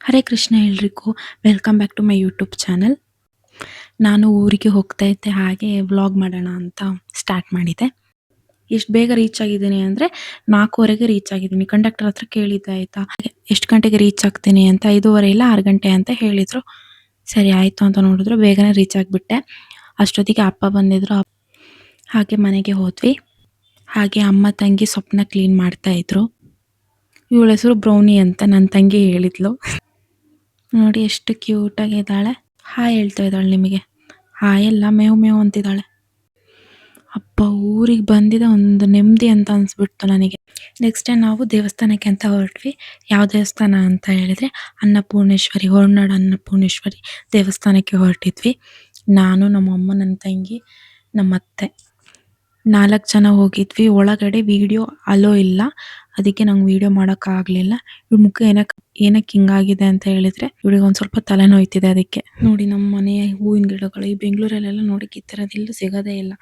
ಹರೇ ಕೃಷ್ಣ ಎಲ್ರಿಗೂ welcome back to my YouTube channel. ನಾನು ಊರಿಗೆ ಹೋಗ್ತಾ ಇದ್ದೆ, ಹಾಗೆ ವ್ಲಾಗ್ ಮಾಡೋಣ ಅಂತ ಸ್ಟಾರ್ಟ್ ಮಾಡಿದೆ. ಎಷ್ಟು ಬೇಗ ರೀಚ್ ಆಗಿದ್ದೀನಿ ಅಂದರೆ 4:15ಗೆ ರೀಚ್ ಆಗಿದ್ದೀನಿ. ಕಂಡಕ್ಟರ್ ಹತ್ರ ಕೇಳಿದ್ದೆ ಆಯಿತಾ, ಎಷ್ಟು ಗಂಟೆಗೆ ರೀಚ್ ಆಗ್ತೀನಿ ಅಂತ. 5:15 ಇಲ್ಲ 6 ಗಂಟೆ ಅಂತ ಹೇಳಿದರು. ಸರಿ ಆಯಿತು ಅಂತ ನೋಡಿದ್ರು, ಬೇಗನೆ ರೀಚ್ ಆಗಿಬಿಟ್ಟೆ. ಅಷ್ಟೊತ್ತಿಗೆ ಅಪ್ಪ ಬಂದಿದ್ರು, ಹಾಗೆ ಮನೆಗೆ ಹೋದ್ವಿ. ಹಾಗೆ ಅಮ್ಮ ತಂಗಿ ಸೊಪ್ಪನ್ನ ಕ್ಲೀನ್ ಮಾಡ್ತಾಯಿದ್ರು. ಇವಳ ಹೆಸರು ಬ್ರೌನಿ ಅಂತ ನನ್ನ ತಂಗಿ ಹೇಳಿದ್ಲು. ನೋಡಿ ಎಷ್ಟು ಕ್ಯೂಟಾಗಿದ್ದಾಳೆ. ಹಾಯ್ ಹೇಳ್ತಾ ಇದ್ದಾಳೆ ನಿಮಗೆ. ಹಾಯ್ ಎಲ್ಲ ಮೇವು ಮೇವು ಅಂತಿದ್ದಾಳೆ. ಅಪ್ಪ ಊರಿಗೆ ಬಂದಿದೆ ಒಂದು ನೆಮ್ಮದಿ ಅಂತ ಅನಿಸ್ಬಿಡ್ತು ನನಗೆ. ನೆಕ್ಸ್ಟ್ ಟೈಮ್ ನಾವು ದೇವಸ್ಥಾನಕ್ಕೆ ಅಂತ ಹೊರಟ್ವಿ. ಯಾವ ದೇವಸ್ಥಾನ ಅಂತ ಹೇಳಿದರೆ ಅನ್ನಪೂರ್ಣೇಶ್ವರಿ, ಹೊರನಾಡು ಅನ್ನಪೂರ್ಣೇಶ್ವರಿ ದೇವಸ್ಥಾನಕ್ಕೆ ಹೊರಟಿದ್ವಿ. ನಾನು, ನಮ್ಮಮ್ಮ, ನನ್ನ ತಂಗಿ, ನಮ್ಮ ಅತ್ತೆ 4 ಜನ ಹೋಗಿದ್ವಿ. ಒಳಗಡೆ ವಿಡಿಯೋ ಅಲೋ ಇಲ್ಲ, ಅದಕ್ಕೆ ನಂಗೆ ವಿಡಿಯೋ ಮಾಡೋಕ್ಕಾಗಲಿಲ್ಲ. ಇವ್ಳ ಮುಖ ಏನಕ್ಕೆ ಹಿಂಗಾಗಿದೆ ಅಂತ ಹೇಳಿದರೆ ಇವಳಿಗೆ ಒಂದು ಸ್ವಲ್ಪ ತಲೆನೋಯ್ತಿದೆ ಅದಕ್ಕೆ. ನೋಡಿ ನಮ್ಮ ಮನೆಯ ಹೂವಿನ ಗಿಡಗಳು ಈ ಬೆಂಗಳೂರಲ್ಲೆಲ್ಲ ನೋಡಿ ಕಿತ್ತಿರೋದಿಲ್ಲ, ಸಿಗೋದೇ ಇಲ್ಲ.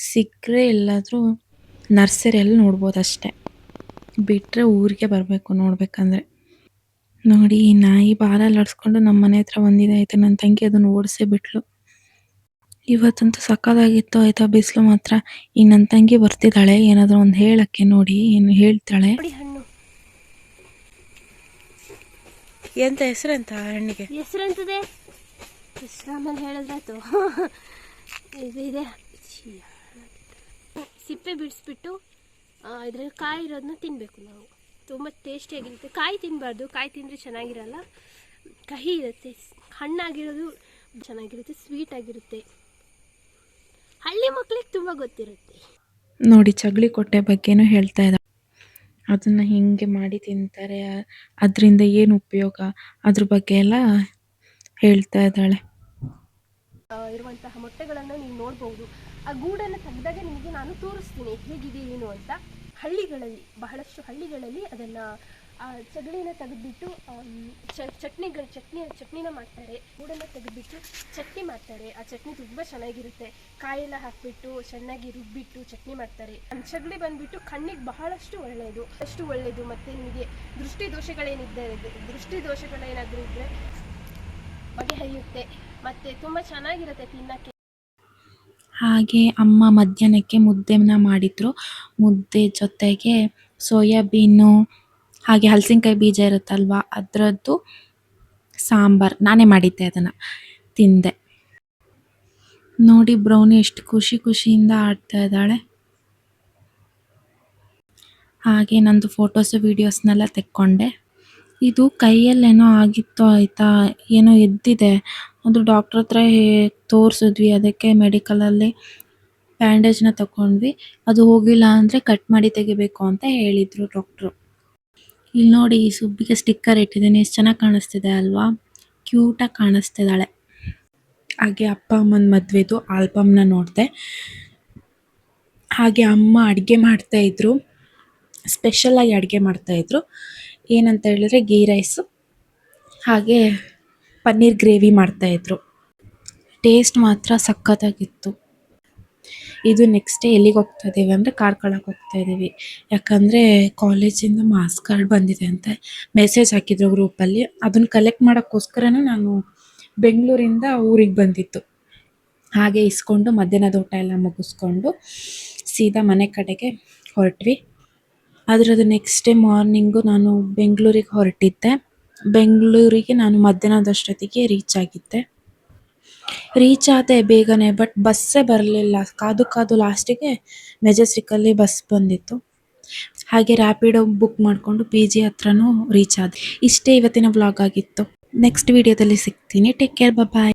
ಸಿಕ್ಕರೆ ಎಲ್ಲಾದರೂ ನರ್ಸರಿಯಲ್ಲಿ ನೋಡ್ಬೋದು ಅಷ್ಟೇ, ಬಿಟ್ಟರೆ ಊರಿಗೆ ಬರಬೇಕು ನೋಡಬೇಕಂದ್ರೆ. ನೋಡಿ ಈ ನಾಯಿ ಬಾಲಲ್ಲಿ ಆಡಿಸ್ಕೊಂಡು ನಮ್ಮ ಮನೆ ಹತ್ರ ಬಂದಿದೆ ಆಯಿತಾ. ನನ್ನ ತಂಗಿ ಅದನ್ನು ಓಡಿಸೇ ಬಿಟ್ಲು. ಇವತ್ತಂತೂ ಸಕ್ಕತ್ತಾಗಿತ್ತು ಆಯಿತಾ ಬಿಸಿಲು ಮಾತ್ರ. ಈಗ ನನ್ನ ತಂಗಿ ಬರ್ತಿದ್ದಾಳೆ ಏನಾದರೂ ಒಂದು ಹೇಳಕ್ಕೆ, ನೋಡಿ ಏನು ಹೇಳ್ತಾಳೆ. ಎಂತ ಹೆಸರೆಂತ ಹಣ್ಣಿಗೆ? ಹೆಸರೆಂತದೆ ಆಮೇಲೆ ಹೇಳಿದ್ರಾಯ್ತು. ಇದೆ ಸಿಪ್ಪೆ ಬಿಡಿಸ್ಬಿಟ್ಟು ಇದ್ರಲ್ಲಿ ಕಾಯಿ ಇರೋದನ್ನ ತಿನ್ನಬೇಕು ನಾವು. ತುಂಬ ಟೇಸ್ಟಿಯಾಗಿರುತ್ತೆ. ಕಾಯಿ ತಿನ್ನಬಾರ್ದು, ಕಾಯಿ ತಿಂದರೆ ಚೆನ್ನಾಗಿರಲ್ಲ, ಕಹಿ ಇರುತ್ತೆ. ಹಣ್ಣಾಗಿರೋದು ಚೆನ್ನಾಗಿರುತ್ತೆ, ಸ್ವೀಟಾಗಿರುತ್ತೆ. ಹಳ್ಳಿ ಮಕ್ಳಿಗೆ ತುಂಬ ಗೊತ್ತಿರುತ್ತೆ. ನೋಡಿ ಚಗಳಿ ಕೊಟ್ಟೆ ಬಗ್ಗೆನೂ ಹೇಳ್ತಾ ಇದ್ದ. ಅದನ್ನು ಹಿಂಗೆ ಮಾಡಿ ತಿಂತಾರೆ, ಅದರಿಂದ ಏನು ಉಪಯೋಗ, ಅದ್ರ ಬಗ್ಗೆ ಎಲ್ಲ ಹೇಳ್ತಾ ಇದ್ದಾಳೆ. ಇರುವಂತಹ ಮೊಟ್ಟೆಗಳನ್ನು ನೀವು ನೋಡ್ಬೋದು. ಆ ಗೂಡನ್ನು ತೆಗೆದಾಗ ನಿಮಗೆ ನಾನು ತೋರಿಸ್ತೀನಿ ಹೇಗಿದೆ ಏನು ಅಂತ. ಬಹಳಷ್ಟು ಹಳ್ಳಿಗಳಲ್ಲಿ ಅದನ್ನು ಚಗಳಿನ ತೆಗೆದ್ಬಿಟ್ಟು ಚಟ್ನಿನ ಮಾಡ್ತಾರೆ. ಗೂಡನ್ನು ತೆಗೆದ್ಬಿಟ್ಟು ಚಟ್ನಿ ಮಾಡ್ತಾರೆ. ಆ ಚಟ್ನಿ ತುಂಬ ಚೆನ್ನಾಗಿರುತ್ತೆ. ಕಾಯೆಲ್ಲ ಹಾಕ್ಬಿಟ್ಟು ಚೆನ್ನಾಗಿ ರುಬ್ಬಿಟ್ಟು ಚಟ್ನಿ ಮಾಡ್ತಾರೆ. ಚಗಳಿ ಬಂದ್ಬಿಟ್ಟು ಕಣ್ಣಿಗೆ ಬಹಳಷ್ಟು ಒಳ್ಳೆಯದು. ಮತ್ತು ನಿಮಗೆ ದೃಷ್ಟಿ ದೋಷಗಳೇನಾದರೂ ಇದ್ದರೆ ಬಗೆಹರಿಯುತ್ತೆ. ಮತ್ತು ತುಂಬ ಚೆನ್ನಾಗಿರುತ್ತೆ ತಿನ್ನಕ್ಕೆ. ಹಾಗೆ ಅಮ್ಮ ಮಧ್ಯಾಹ್ನಕ್ಕೆ ಮುದ್ದೆನ ಮಾಡಿದ್ರು. ಮುದ್ದೆ ಜೊತೆಗೆ ಸೋಯಾಬೀನು ಹಾಗೆ ಹಲಸಿನಕಾಯಿ ಬೀಜ ಇರುತ್ತಲ್ವ, ಅದರದ್ದು ಸಾಂಬಾರು ನಾನೇ ಮಾಡಿದ್ದೆ, ಅದನ್ನು ತಿಂದೆ. ನೋಡಿ ಬ್ರೌನಿ ಎಷ್ಟು ಖುಷಿಯಿಂದ ಆಡ್ತಾ ಇದ್ದಾಳೆ. ಹಾಗೆ ನಂದು ಫೋಟೋಸು ವೀಡಿಯೋಸ್ನೆಲ್ಲ ತೆಕ್ಕೊಂಡೆ. ಇದು ಕೈಯಲ್ಲೇನೋ ಆಗಿತ್ತು ಆಯಿತಾ, ಏನೋ ಎದ್ದಿದೆ. ಅದು ಡಾಕ್ಟ್ರ್ ಹತ್ರ ತೋರಿಸಿದ್ವಿ, ಅದಕ್ಕೆ ಮೆಡಿಕಲಲ್ಲಿ ಬ್ಯಾಂಡೇಜ್ನ ತಗೊಂಡ್ವಿ. ಅದು ಹೋಗಿಲ್ಲ ಅಂದರೆ ಕಟ್ ಮಾಡಿ ತೆಗಿಬೇಕು ಅಂತ ಹೇಳಿದರು ಡಾಕ್ಟ್ರು. ಇಲ್ಲಿ ನೋಡಿ ಈ ಸುಬ್ಬಿಗೆ ಸ್ಟಿಕ್ಕರ್ ಇಟ್ಟಿದ್ದೀನಿ, ಎಷ್ಟು ಚೆನ್ನಾಗಿ ಕಾಣಿಸ್ತಿದೆ ಅಲ್ವಾ, ಕ್ಯೂಟಾಗಿ ಕಾಣಿಸ್ತಿದ್ದಾಳೆ. ಹಾಗೆ ಅಪ್ಪ ಅಮ್ಮನ ಮದುವೆದು ಆಲ್ಬಮ್ನ ನೋಡಿದೆ. ಹಾಗೆ ಅಮ್ಮ ಅಡುಗೆ ಮಾಡ್ತಾಯಿದ್ರು, ಸ್ಪೆಷಲಾಗಿ ಅಡುಗೆ ಮಾಡ್ತಾಯಿದ್ರು. ಏನಂತ ಹೇಳಿದ್ರೆ ಗೀ ರೈಸು ಹಾಗೆ ಪನ್ನೀರ್ ಗ್ರೇವಿ ಮಾಡ್ತಾಯಿದ್ರು. ಟೇಸ್ಟ್ ಮಾತ್ರ ಸಖತ್ತಾಗಿತ್ತು. ಇದು ನೆಕ್ಸ್ಟ್ ಡೇ ಎಲ್ಲಿಗೆ ಹೋಗ್ತಾ ಇದ್ದೀವಿ ಅಂದರೆ ಕಾರ್ಕಳಕ್ಕೆ ಹೋಗ್ತಾ ಇದ್ದೀವಿ. ಯಾಕಂದರೆ ಕಾಲೇಜಿಂದ ಮಾರ್ಕ್ಸ್ ಕಾರ್ಡ್ ಬಂದಿದೆ ಅಂತ ಮೆಸೇಜ್ ಹಾಕಿದ್ರು ಗ್ರೂಪಲ್ಲಿ. ಅದನ್ನು ಕಲೆಕ್ಟ್ ಮಾಡೋಕ್ಕೋಸ್ಕರನೇ ನಾನು ಬೆಂಗಳೂರಿಂದ ಊರಿಗೆ ಬಂದಿತ್ತು. ಹಾಗೆ ಇಸ್ಕೊಂಡು ಮಧ್ಯಾಹ್ನದ ಊಟ ಎಲ್ಲ ಮುಗಿಸ್ಕೊಂಡು ಸೀದಾ ಮನೆ ಕಡೆಗೆ ಹೊರಟ್ವಿ. ಅದರದ್ದು ನೆಕ್ಸ್ಟ್ ಡೇ ಮಾರ್ನಿಂಗು ನಾನು ಬೆಂಗಳೂರಿಗೆ ಹೊರಟಿದ್ದೆ. ಬೆಂಗಳೂರಿಗೆ ನಾನು ಮಧ್ಯಾಹ್ನದಷ್ಟೊತ್ತಿಗೆ ರೀಚ್ ಆಗಿದ್ದೆ. ರೀಚ್ ಆದೆ ಬೇಗನೆ, ಬಟ್ ಬಸ್ಸೇ ಬರಲಿಲ್ಲ. ಕಾದು ಲಾಸ್ಟಿಗೆ ಮೆಜೆಸ್ಟಿಕ್ಕಲ್ಲಿ ಬಸ್ ಬಂದಿತ್ತು. ಹಾಗೆ ರ್ಯಾಪಿಡೋ ಬುಕ್ ಮಾಡಿಕೊಂಡು PG ಹತ್ರನೂ ರೀಚ್ ಆದೆ. ಇಷ್ಟೇ ಇವತ್ತಿನ ವ್ಲಾಗ್ ಆಗಿತ್ತು. ನೆಕ್ಸ್ಟ್ ವಿಡಿಯೋದಲ್ಲಿ ಸಿಗ್ತೀನಿ. ಟೇಕ್ ಕೇರ್, ಬಾಯ್.